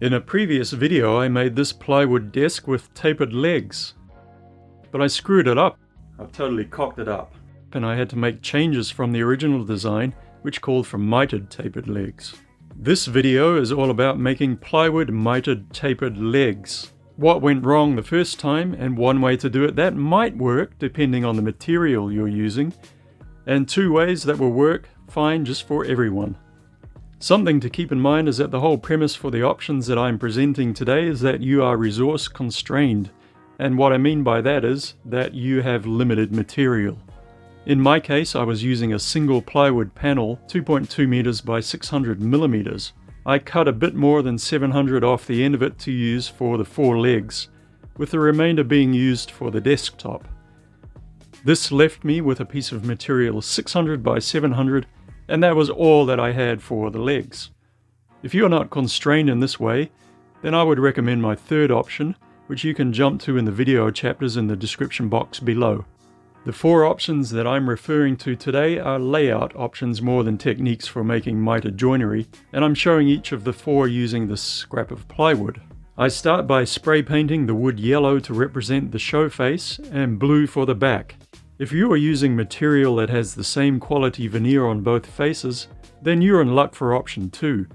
In a previous video I made this plywood desk with tapered legs, but I screwed it up. I've totally cocked it up, and I had to make changes from the original design which called for mitered tapered legs. This video is all about making plywood mitered tapered legs. What went wrong the first time, and one way to do it that might work depending on the material you're using, and two ways that will work fine just for everyone. Something to keep in mind is that the whole premise for the options that I'm presenting today is that you are resource constrained, and what I mean by that is that you have limited material. In my case, I was using a single plywood panel, 2.2 meters by 600 millimeters. I cut a bit more than 700 off the end of it to use for the 4 legs, with the remainder being used for the desktop. This left me with a piece of material 600 by 700, and that was all that I had for the legs. If you are not constrained in this way, then I would recommend my third option, which you can jump to in the video chapters in the description box below. The 4 options that I'm referring to today are layout options more than techniques for making mitered joinery, and I'm showing each of the 4 using this scrap of plywood. I start by spray painting the wood yellow to represent the show face and blue for the back. If you are using material that has the same quality veneer on both faces, then you're in luck for option 2.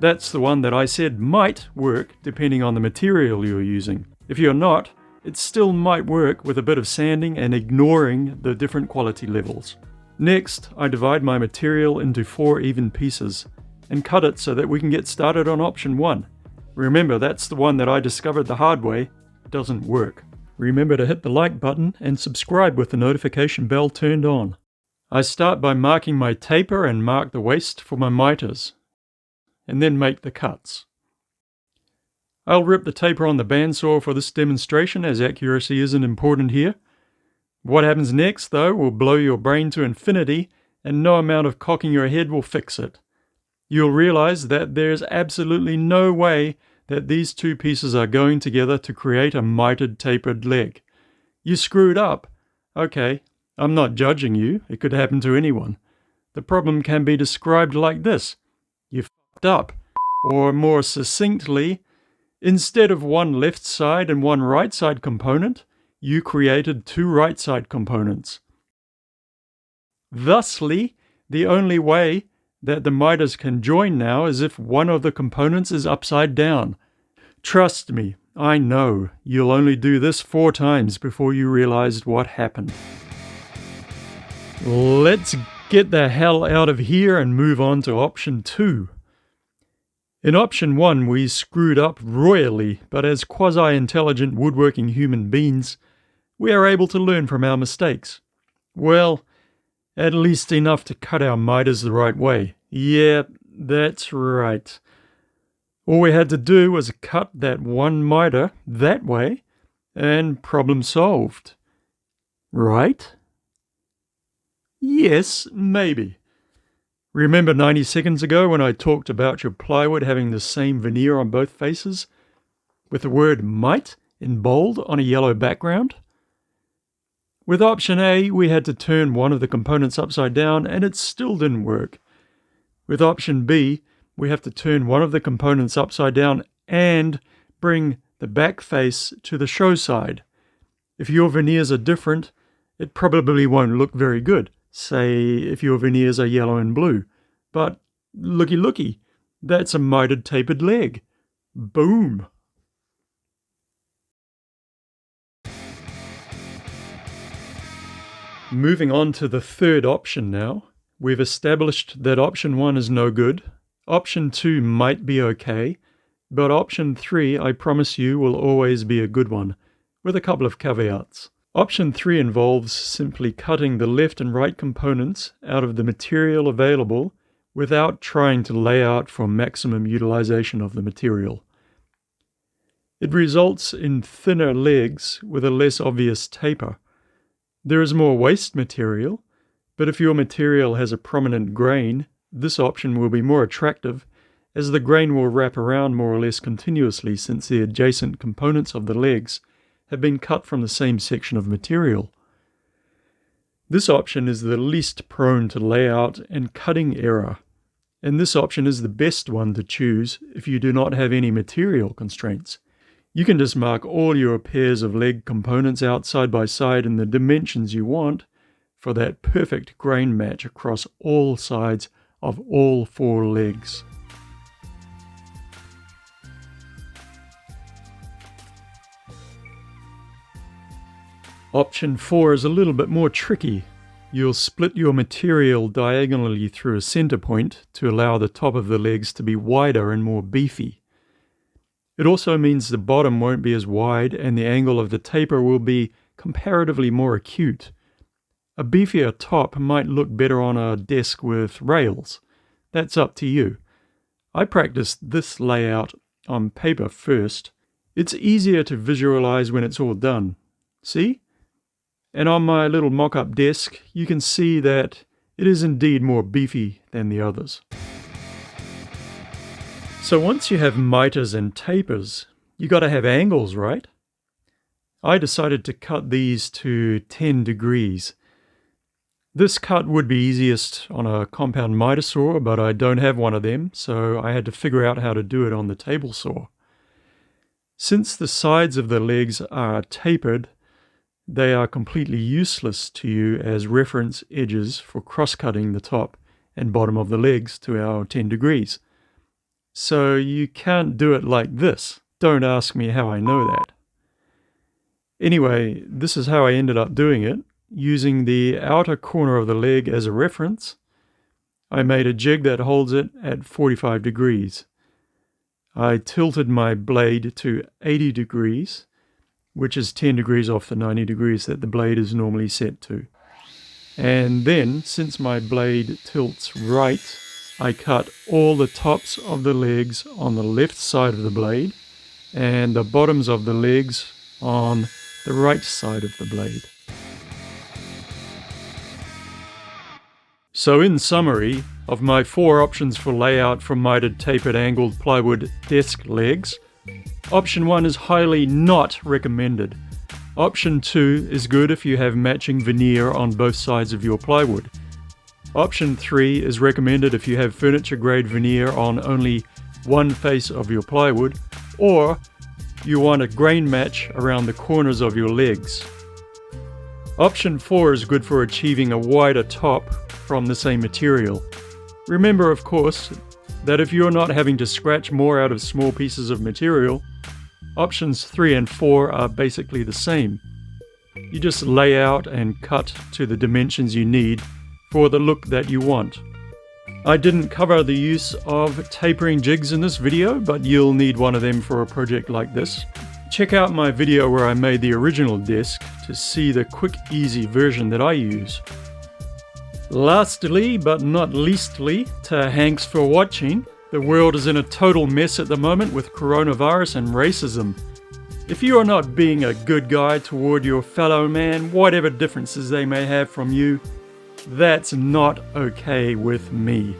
That's the one that I said might work depending on the material you're using. If you're not, it still might work with a bit of sanding and ignoring the different quality levels. Next, I divide my material into 4 even pieces and cut it so that we can get started on option 1. Remember, that's the one that I discovered the hard way doesn't work. Remember to hit the like button and subscribe with the notification bell turned on. I start by marking my taper and mark the waist for my miters, and then make the cuts. I'll rip the taper on the bandsaw for this demonstration, as accuracy isn't important here. What happens next, though, will blow your brain to infinity, and no amount of cocking your head will fix it. You'll realize that there's absolutely no way that these 2 pieces are going together to create a mitered tapered leg. You screwed up. Okay, I'm not judging you. It could happen to anyone. The problem can be described like this. You f***ed up. Or more succinctly, instead of one left side and one right side component, you created 2 right side components. Thusly, the only way that the miters can join now is if one of the components is upside down. Trust me, I know you'll only do this 4 times before you realized what happened. Let's get the hell out of here and move on to option 2. In option 1, we screwed up royally, but as quasi-intelligent woodworking human beings, we are able to learn from our mistakes. Well, at least enough to cut our miters the right way. Yeah, that's right. All we had to do was cut that one miter that way, and problem solved. Right? Yes, maybe. Remember 90 seconds ago when I talked about your plywood having the same veneer on both faces, with the word might in bold on a yellow background? With option A, we had to turn one of the components upside down, and it still didn't work. With option B, we have to turn one of the components upside down and bring the back face to the show side. If your veneers are different, it probably won't look very good. Say if your veneers are yellow and blue. But looky, that's a mitered tapered leg. Boom! Moving on to the third option now. We've established that option 1 is no good. Option 2 might be okay, but option 3, I promise you, will always be a good one, with a couple of caveats. Option 3 involves simply cutting the left and right components out of the material available without trying to lay out for maximum utilization of the material. It results in thinner legs with a less obvious taper. There is more waste material, but if your material has a prominent grain, this option will be more attractive as the grain will wrap around more or less continuously since the adjacent components of the legs have been cut from the same section of material. This option is the least prone to layout and cutting error, and this option is the best one to choose if you do not have any material constraints. You can just mark all your pairs of leg components out side by side in the dimensions you want for that perfect grain match across all sides of all 4 legs. Option 4 is a little bit more tricky. You'll split your material diagonally through a center point to allow the top of the legs to be wider and more beefy. It also means the bottom won't be as wide and the angle of the taper will be comparatively more acute. A beefier top might look better on a desk with rails. That's up to you. I practiced this layout on paper first. It's easier to visualize when it's all done. See? And on my little mock-up desk, you can see that it is indeed more beefy than the others. So once you have miters and tapers, you got to have angles, right? I decided to cut these to 10 degrees. This cut would be easiest on a compound miter saw, but I don't have one of them, so I had to figure out how to do it on the table saw. Since the sides of the legs are tapered, they are completely useless to you as reference edges for cross-cutting the top and bottom of the legs to our 10 degrees. So you can't do it like this. Don't ask me how I know that. Anyway, this is how I ended up doing it. Using the outer corner of the leg as a reference, I made a jig that holds it at 45 degrees. I tilted my blade to 80 degrees, which is 10 degrees off the 90 degrees that the blade is normally set to. And then, since my blade tilts right, I cut all the tops of the legs on the left side of the blade and the bottoms of the legs on the right side of the blade. So in summary, of my 4 options for layout for mitered, tapered, angled plywood desk legs, option 1 is highly not recommended. Option 2 is good if you have matching veneer on both sides of your plywood. Option 3 is recommended if you have furniture grade veneer on only one face of your plywood, or you want a grain match around the corners of your legs. Option 4 is good for achieving a wider top from the same material. Remember, of course, that if you're not having to scratch more out of small pieces of material, options 3 and 4 are basically the same. You just lay out and cut to the dimensions you need for the look that you want. I didn't cover the use of tapering jigs in this video, but you'll need one of them for a project like this. Check out my video where I made the original desk to see the quick, easy version that I use. Lastly, but not leastly, to Hanks for watching. The world is in a total mess at the moment with coronavirus and racism. If you are not being a good guy toward your fellow man, whatever differences they may have from you, that's not okay with me.